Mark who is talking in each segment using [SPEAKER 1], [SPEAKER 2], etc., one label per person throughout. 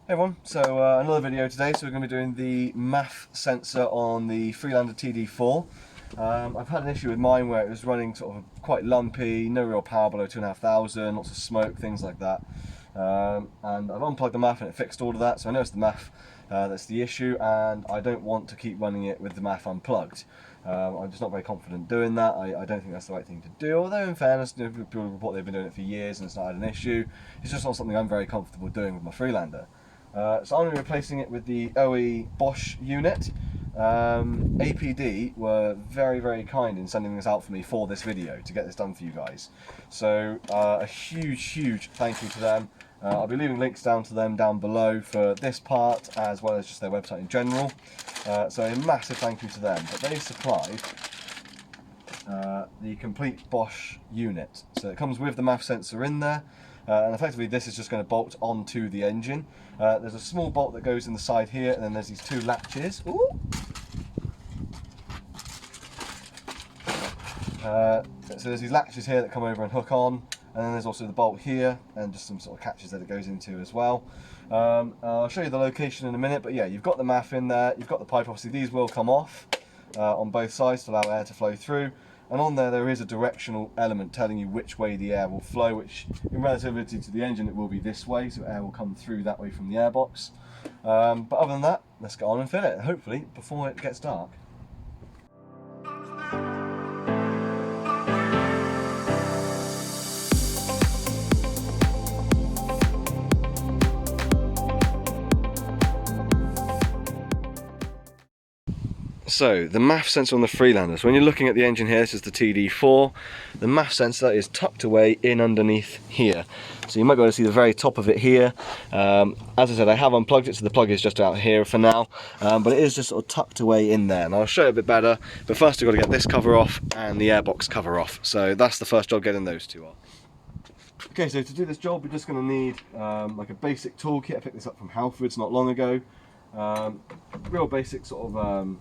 [SPEAKER 1] Hey everyone, so another video today. So we're going to be doing the MAF sensor on the Freelander Td4. I've had an issue with mine where it was running sort of quite lumpy, no real power below 2,500, lots of smoke, things like that. And I've unplugged the MAF and it fixed all of that, so I know it's the MAF that's the issue, and I don't want to keep running it with the MAF unplugged. I'm just not very confident doing that. I don't think that's the right thing to do, although in fairness, people report they've been doing it for years and it's not had an issue. It's just not something I'm very comfortable doing with my Freelander. So I'm going to be replacing it with the OE Bosch unit. APD were very kind in sending this out for me for this video to get this done for you guys. So a huge thank you to them. I'll be leaving links down to them down below for this part as well as just their website in general. So a massive thank you to them. But they supplied the complete Bosch unit. So it comes with the MAF sensor in there. And effectively this is just going to bolt onto the engine. There's a small bolt that goes in the side here, and then there's these two latches. So there's these latches here that come over and hook on, and then there's also the bolt here and just some sort of catches that it goes into as well. I'll show you the location in a minute, but yeah, you've got the MAF in there, you've got the pipe. Obviously these will come off on both sides to allow air to flow through. And on there is a directional element telling you which way the air will flow, which in relativity to the engine it will be this way, so air will come through that way from the airbox. But other than that, let's get on and fill it, hopefully before it gets dark. So the MAF sensor on the Freelander, so when you're looking at the engine here, this is the Td4, the MAF sensor is tucked away in underneath here. So you might be able to see the very top of it here. As I said, I have unplugged it, so the plug is just out here for now, but it is just sort of tucked away in there. And I'll show you a bit better, but first we've got to get this cover off and the airbox cover off. So that's the first job, getting those two off. Okay, so to do this job we're just going to need like a basic toolkit. I picked this up from Halfords not long ago. Real basic sort of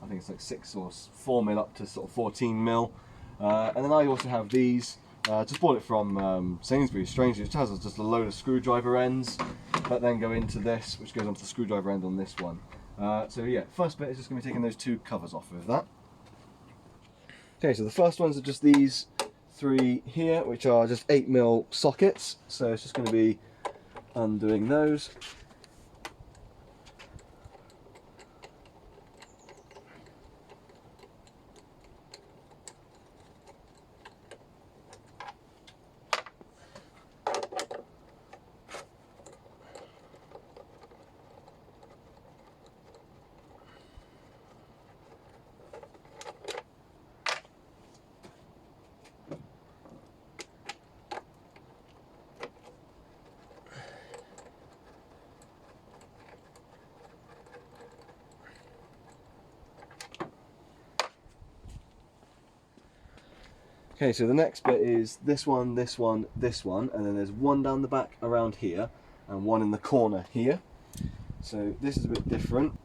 [SPEAKER 1] I think it's like 6 or 4 mil up to sort of 14 mil. And then I also have these, just bought it from Sainsbury's, strangely. It has just a load of screwdriver ends that then go into this, which goes onto the screwdriver end on this one. So yeah, first bit is just going to be taking those two covers off of that. Okay, so the first ones are just these 3 here, which are just 8 mil sockets. So it's just going to be undoing those. Okay, so the next bit is this one, this one, this one, and then there's one down the back around here and one in the corner here. So this is a bit different.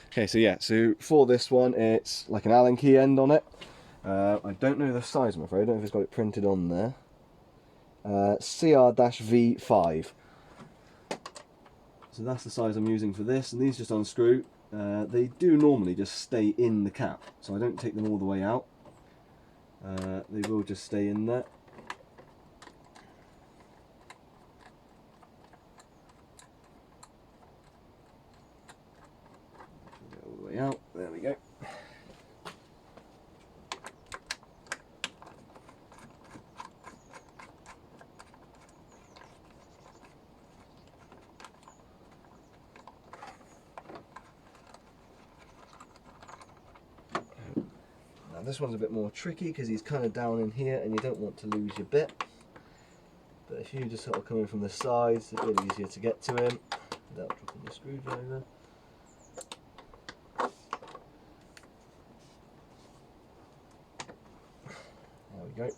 [SPEAKER 1] Okay, so yeah, so for this one it's like an Allen key end on it. I don't know the size, I'm afraid. I don't know if it's got it printed on there. CR-V5. So that's the size I'm using for this, and these just unscrew. They do normally just stay in the cap, so I don't take them all the way out. They will just stay in there. Go all the way out, there we go. This one's a bit more tricky because he's kind of down in here and you don't want to lose your bit. But if you just sort of come in from the sides, it's a bit easier to get to him without dropping the screwdriver. There we go.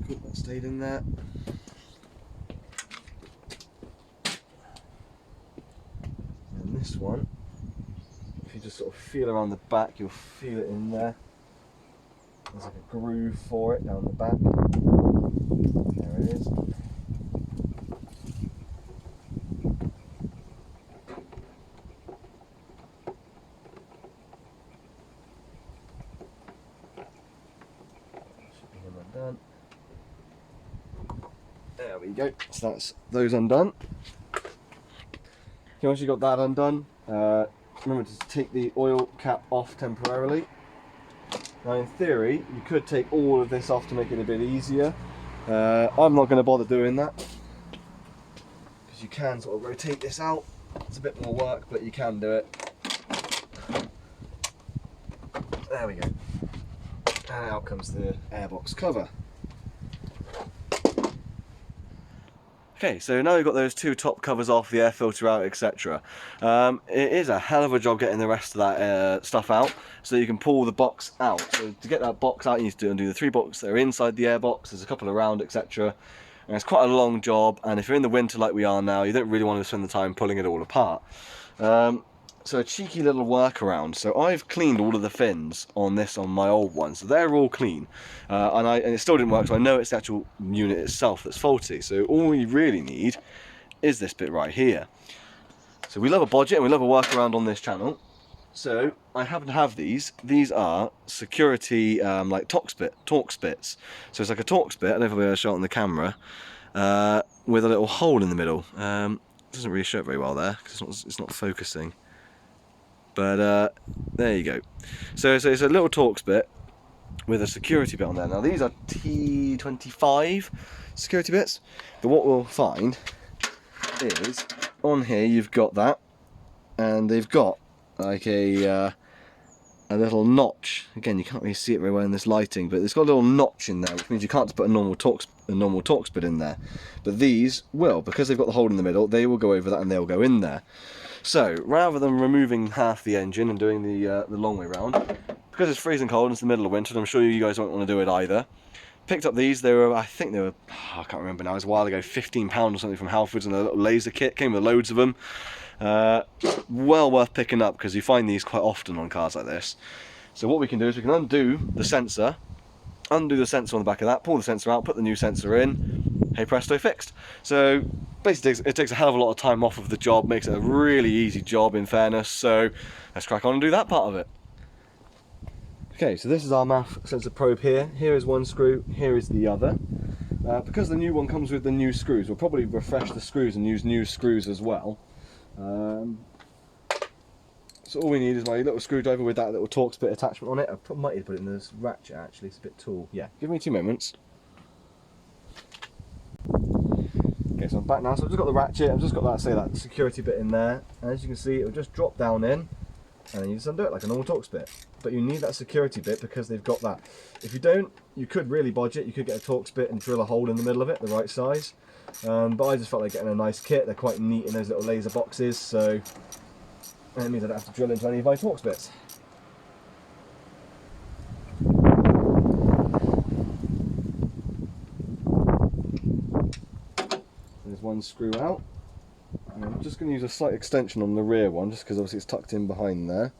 [SPEAKER 1] Oop, that stayed in there. And this one, if you just sort of feel around the back, you'll feel it in there. There's like a groove for it down the back. There it is. Should be him undone. There we go. So that's those undone. Okay, once you've got that undone, remember to take the oil cap off temporarily. Now in theory, you could take all of this off to make it a bit easier. I'm not going to bother doing that, because you can sort of rotate this out. It's a bit more work, but you can do it. There we go. And out comes the airbox cover. Okay, so now we've got those two top covers off, the air filter out, etc. It is a hell of a job getting the rest of that stuff out, so you can pull the box out. So to get that box out, you need to undo the 3 bolts that are inside the airbox. There's a couple around, etc. And it's quite a long job, and if you're in the winter like we are now, you don't really want to spend the time pulling it all apart. So a cheeky little workaround. So I've cleaned all of the fins on this, on my old one, so they're all clean, and it still didn't work. So I know it's the actual unit itself that's faulty. So all you really need is this bit right here. So we love a budget and we love a workaround on this channel. So I happen to have these. These are security like Torx bits. So it's like a Torx bit. I don't know if I'll be able to show it on the camera, with a little hole in the middle. Doesn't really show it very well there because it's not focusing. But there you go. So it's a little Torx bit with a security bit on there. Now these are T25 security bits, but what we'll find is on here you've got that, and they've got like a little notch. Again, you can't really see it very well in this lighting, but it's got a little notch in there, which means you can't just put a normal Torx bit in there. But these will, because they've got the hole in the middle, they will go over that and they'll go in there. So rather than removing half the engine and doing the long way round, because it's freezing cold and it's the middle of winter, and I'm sure you guys won't want to do it either, picked up these. They were, I think they were, I can't remember now, it was a while ago, £15 or something from Halfords, and a little laser kit, came with loads of them. Well worth picking up, because you find these quite often on cars like this. So what we can do is we can undo the sensor on the back of that, pull the sensor out, put the new sensor in, hey presto, fixed. So basically it takes a hell of a lot of time off of the job, makes it a really easy job in fairness. So let's crack on and do that part of it. Okay, so this is our MAF sensor probe here. Here is one screw, here is the other. Because the new one comes with the new screws, we'll probably refresh the screws and use new screws as well. So all we need is my little screwdriver with that little Torx bit attachment on it. I might need to put it in this ratchet actually, it's a bit tall. Yeah, give me 2 moments. Okay, so I'm back now. So I've just got the ratchet, I've just got that security bit in there. And as you can see, it'll just drop down in, and then you just undo it like a normal Torx bit. But you need that security bit because they've got that. If you don't, you could really bodge it. You could get a Torx bit and drill a hole in the middle of it, the right size. But I just felt like getting a nice kit. They're quite neat in those little laser boxes, so it means I don't have to drill into any of my Torx bits. There's one screw out, and I'm just going to use a slight extension on the rear one, just because obviously it's tucked in behind there.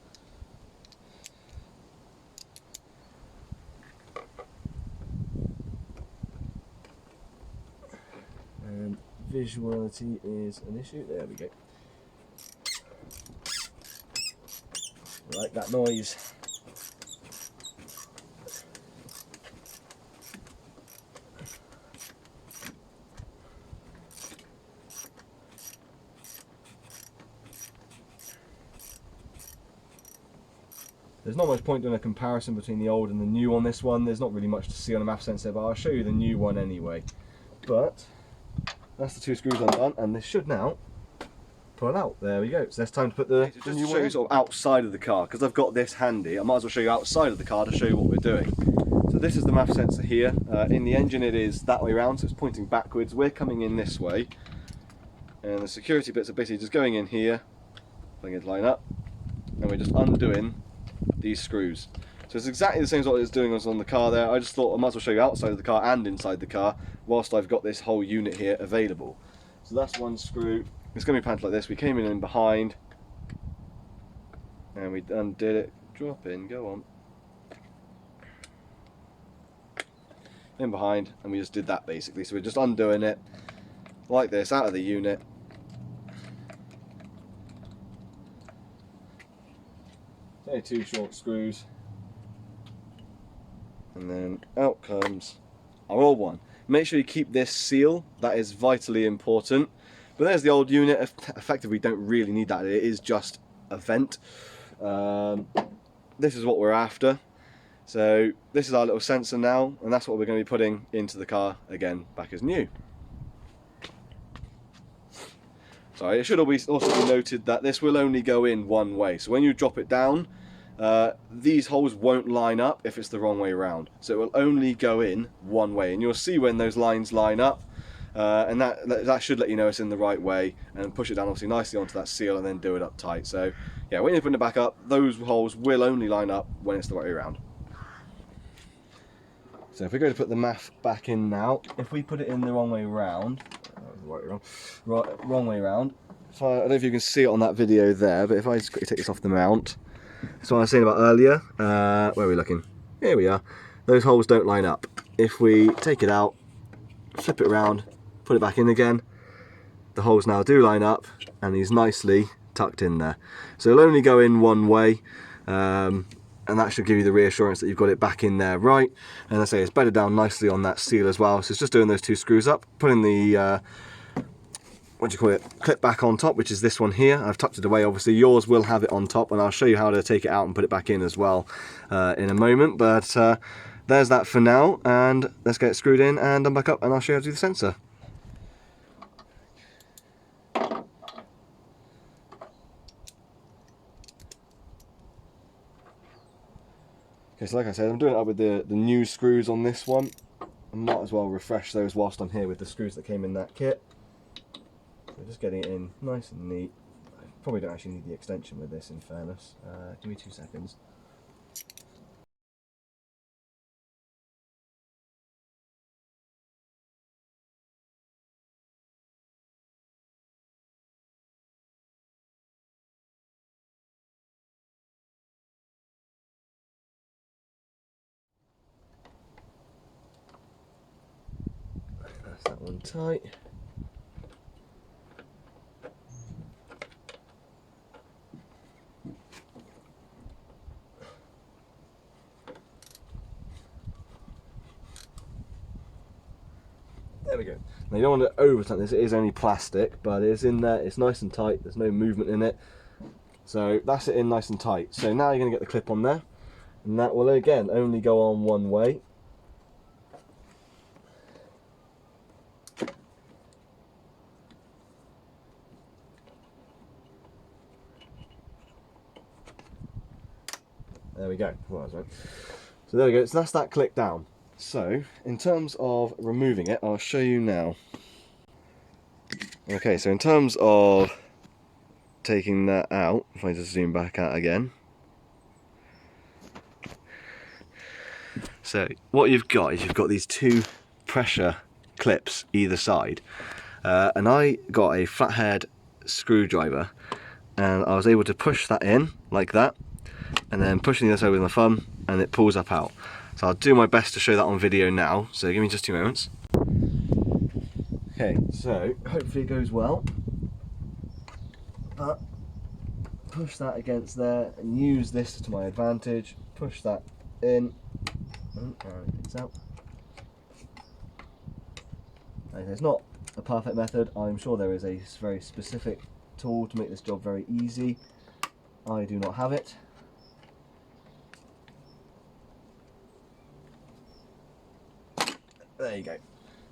[SPEAKER 1] And visuality is an issue. There we go. I like that noise. There's not much point doing a comparison between the old and the new on this one. There's not really much to see on a MAF sensor, but I'll show you the new one anyway. But that's the 2 screws undone, and this should now pull out. There we go. So it's time to put the new one in. Sort of outside of the car, because I've got this handy. I might as well show you outside of the car to show you what we're doing. So this is the MAF sensor here. In the engine it is that way around, so it's pointing backwards. We're coming in this way, and the security bits are basically just going in here, putting it to line up, and we're just undoing these screws. So it's exactly the same as what it's doing on the car there. I just thought I might as well show you outside of the car and inside the car whilst I've got this whole unit here available. So that's one screw. It's going to be planted like this. We came in behind and we undid it. Drop in, go on. In behind, and we just did that basically. So we're just undoing it like this out of the unit. Only 2 short screws, and then out comes our old one. Make sure you keep this seal, that is vitally important. But there's the old unit. Effectively, we don't really need that, it is just a vent. This is what we're after. So this is our little sensor now, and that's what we're going to be putting into the car again, back as new. Sorry, it should also be noted that this will only go in one way. So when you drop it down, these holes won't line up if it's the wrong way around. So it will only go in one way, and you'll see when those lines line up, and that should let you know it's in the right way, and push it down obviously nicely onto that seal and then do it up tight. So yeah, when you're putting it back up, those holes will only line up when it's the right way around. So if we go to put the MAF back in now, if we put it in the wrong way around, wrong way around. I don't know if you can see it on that video there, but if I just quickly take this off the mount, that's what I was saying about earlier. Where are we looking? Here we are. Those holes don't line up. If we take it out, flip it around, put it back in again, the holes now do line up, and he's nicely tucked in there. So it'll only go in one way, and that should give you the reassurance that you've got it back in there right. And I say it's bedded down nicely on that seal as well. So it's just doing those 2 screws up, putting the clip back on top, which is this one here. I've tucked it away. Obviously yours will have it on top, and I'll show you how to take it out and put it back in as well in a moment. But there's that for now, and let's get it screwed in and done back up, and I'll show you how to do the sensor. Okay, so like I said, I'm doing it up with the new screws on this one. I might as well refresh those whilst I'm here with the screws that came in that kit. So just getting it in nice and neat. I probably don't actually need the extension with this, in fairness. Give me 2 seconds. That's that one tight. There we go. Now you don't want to over tighten this, it is only plastic, but it's in there, it's nice and tight, there's no movement in it. So that's it in nice and tight. So now you're going to get the clip on there, and that will again only go on one way. There we go. So there we go. So that's that click down. So in terms of removing it, I'll show you now. Okay, so in terms of taking that out, if I just zoom back out again. So what you've got is you've got these 2 pressure clips either side, and I got a flathead screwdriver, and I was able to push that in like that, and then pushing this over with my thumb, and it pulls up out. So I'll do my best to show that on video now, so give me just 2 moments. Okay, so hopefully it goes well, but push that against there and use this to my advantage. Push that in, and it's out. Okay, it's not a perfect method. I'm sure there is a very specific tool to make this job very easy. I do not have it. There you go.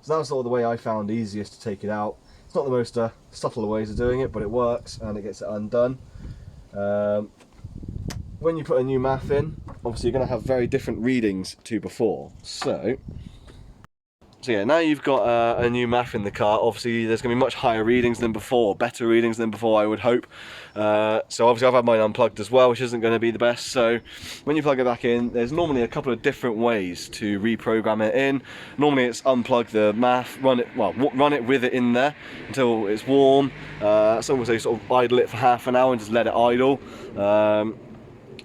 [SPEAKER 1] So that was sort of the way I found easiest to take it out. It's not the most subtle of ways of doing it, but it works and it gets it undone. When you put a new MAF in, obviously you're going to have very different readings to before. So So yeah, now you've got a new MAF in the car. Obviously there's going to be much higher readings than before, better readings than before, I would hope. So obviously I've had mine unplugged as well, which isn't going to be the best. So when you plug it back in, there's normally a couple of different ways to reprogram it in. Normally it's unplug the MAF, run it with it in there until it's warm. Some will say sort of idle it for half an hour and just let it idle.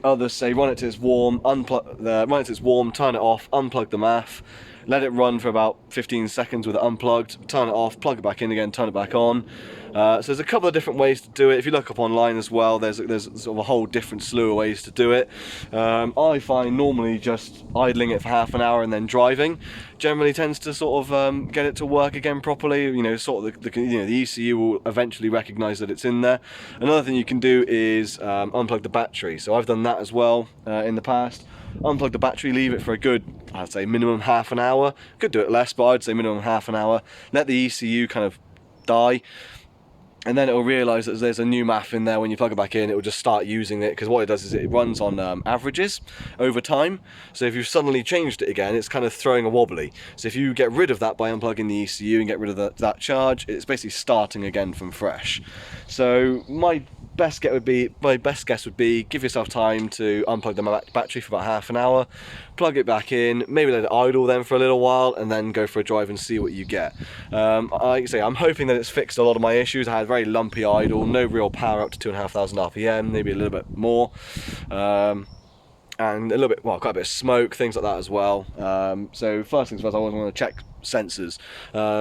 [SPEAKER 1] Others say run it till it's warm, run it till it's warm, turn it off, unplug the MAF, let it run for about 15 seconds with it unplugged, turn it off, plug it back in again, turn it back on. So there's a couple of different ways to do it. If you look up online as well, there's sort of a whole different slew of ways to do it. I find normally just idling it for half an hour and then driving generally tends to sort of get it to work again properly. You know, sort of the ECU will eventually recognise that it's in there. Another thing you can do is unplug the battery. So I've done that as well in the past. Unplug the battery, leave it for a good, I'd say minimum half an hour. Could do it less, but I'd say minimum half an hour. Let the ECU kind of die, and then it will realise that there's a new MAF in there. When you plug it back in, it will just start using it, because what it does is it runs on averages over time. So if you've suddenly changed it again, it's kind of throwing a wobbly. So if you get rid of that by unplugging the ECU and get rid of that charge, it's basically starting again from fresh. So my best guess would be give yourself time to unplug the battery for about half an hour, plug it back in, maybe let it idle then for a little while, and then go for a drive and see what you get. Like I say, I'm hoping that it's fixed a lot of my issues. I had very lumpy idle, no real power up to 2,500 RPM, maybe a little bit more. And a little bit, well, quite a bit of smoke, things like that as well. So first things first, I want to check sensors.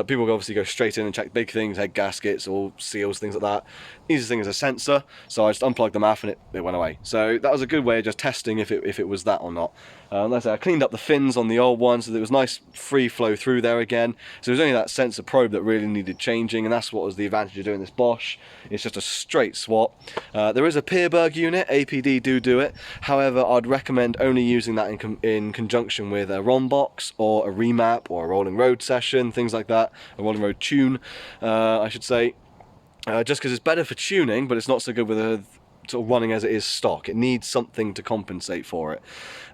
[SPEAKER 1] People obviously go straight in and check big things, head gaskets or seals, things like that. Easiest thing is a sensor, so I just unplugged the MAF and it went away. So that was a good way of just testing if it was that or not. Like I said, I cleaned up the fins on the old one so there was nice free flow through there again. So it was only that sensor probe that really needed changing, and that's what was the advantage of doing this Bosch. It's just a straight swap. There is a Peerberg unit, APD do it. However, I'd recommend only using that in conjunction with a ROM box or a remap or a rolling road session, things like that, a rolling road tune, I should say. Just because it's better for tuning, but it's not so good with a sort of running as it is stock. It needs something to compensate for it.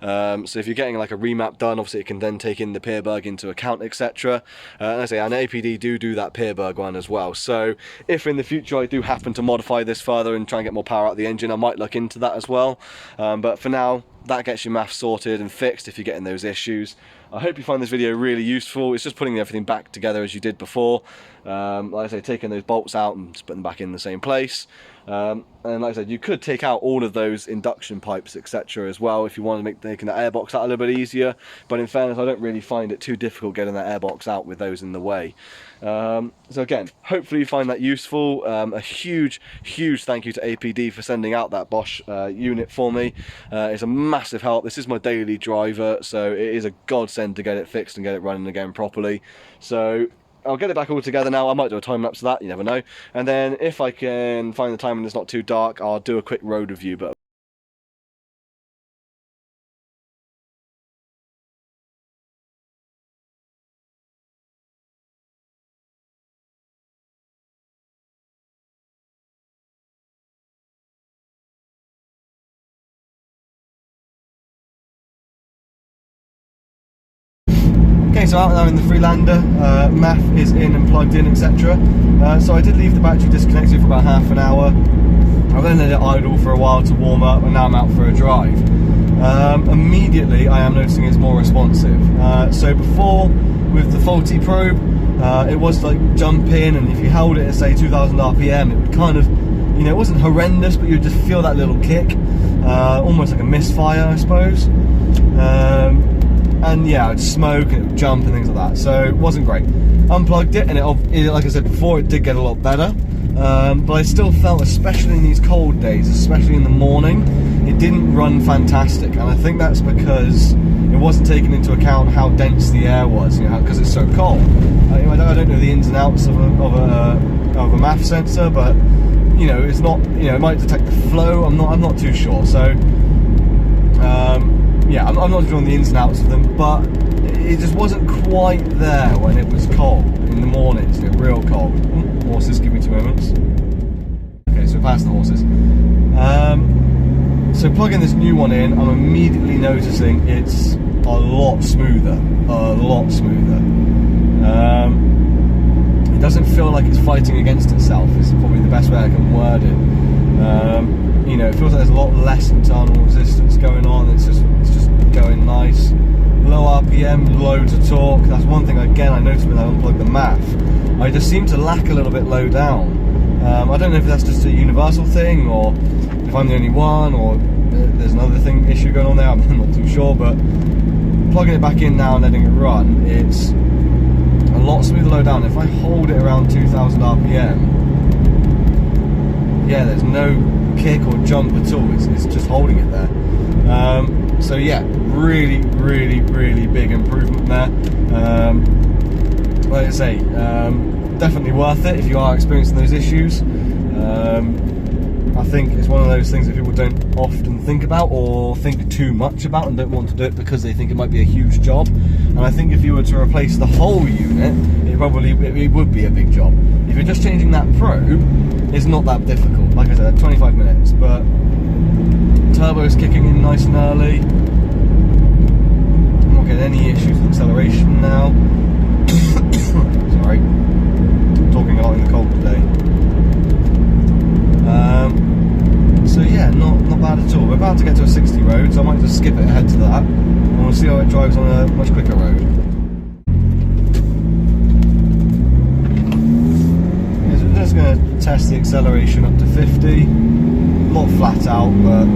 [SPEAKER 1] So if you're getting like a remap done, obviously it can then take in the Peerberg into account, etc. And I say, an APD do that Peerberg one as well. So if in the future I do happen to modify this further and try and get more power out of the engine, I might look into that as well. But for now, that gets your MAF sorted and fixed if you're getting those issues. I hope you find this video really useful. It's just putting everything back together as you did before. Like I say, taking those bolts out and just putting them back in the same place. And like I said, you could take out all of those induction pipes, etc. as well if you wanted to make taking that airbox out a little bit easier. But in fairness, I don't really find it too difficult getting that airbox out with those in the way. So again, hopefully you find that useful. A huge thank you to APD for sending out that Bosch unit for me. It's a massive help. This is my daily driver, so it is a godsend to get it fixed and get it running again properly. So I'll get it back all together now. I might do a time lapse of that, you never know. And then if I can find the time when it's not too dark, I'll do a quick road review. But okay, so out now in the Freelander, MAF is in and plugged in, etc. So I did leave the battery disconnected for about half an hour. I then let it idle for a while to warm up, and now I'm out for a drive. Immediately I am noticing it's more responsive. So before, with the faulty probe, it was like jump in, and if you held it at say 2,000 RPM, it would kind of, you know, it wasn't horrendous, but you'd just feel that little kick, almost like a misfire, I suppose. And yeah, it'd smoke and it would jump and things like that, so it wasn't great. Unplugged it, and it, like I said before, it did get a lot better. But I still felt, especially in these cold days, especially in the morning, it didn't run fantastic. And I think that's because it wasn't taking into account how dense the air was, you know, because it's so cold. I don't know the ins and outs of a MAF sensor, but you know, it's not, you know, it might detect the flow. I'm not too sure. So yeah, I'm not sure on the ins and outs of them, but it just wasn't quite there when it was cold in the mornings, you know, real cold. Horses, give me 2 moments. Okay, so past the horses. So plugging this new one in, I'm immediately noticing it's a lot smoother, doesn't feel like it's fighting against itself, is probably the best way I can word it. You know, it feels like there's a lot less internal resistance going on. It's just going nice. Low RPM, loads of torque. That's one thing again I noticed when I unplugged the MAF. I just seem to lack a little bit low down. I don't know if that's just a universal thing, or if I'm the only one, or there's another issue going on there. I'm not too sure, but plugging it back in now and letting it run, it's a lot smoother low down. If I hold it around 2000 RPM, yeah, there's no kick or jump at all. It's just holding it there. So yeah, really big improvement there. Like I say, definitely worth it if you are experiencing those issues. I think it's one of those things that people don't often think about, or think too much about, and don't want to do it because they think it might be a huge job. And I think if you were to replace the whole unit, it would be a big job. If you're just changing that probe, it's not that difficult. Like I said, 25 minutes, but turbo's kicking in nice and early. I'm not getting any issues with acceleration now. Sorry, I'm talking a lot in the cold today. So yeah, not bad at all. We're about to get to a 60 road, so I might just skip it ahead to that, and we'll see how it drives on a much quicker road. Yeah, so we're just going to test the acceleration up to 50. A lot flat out, but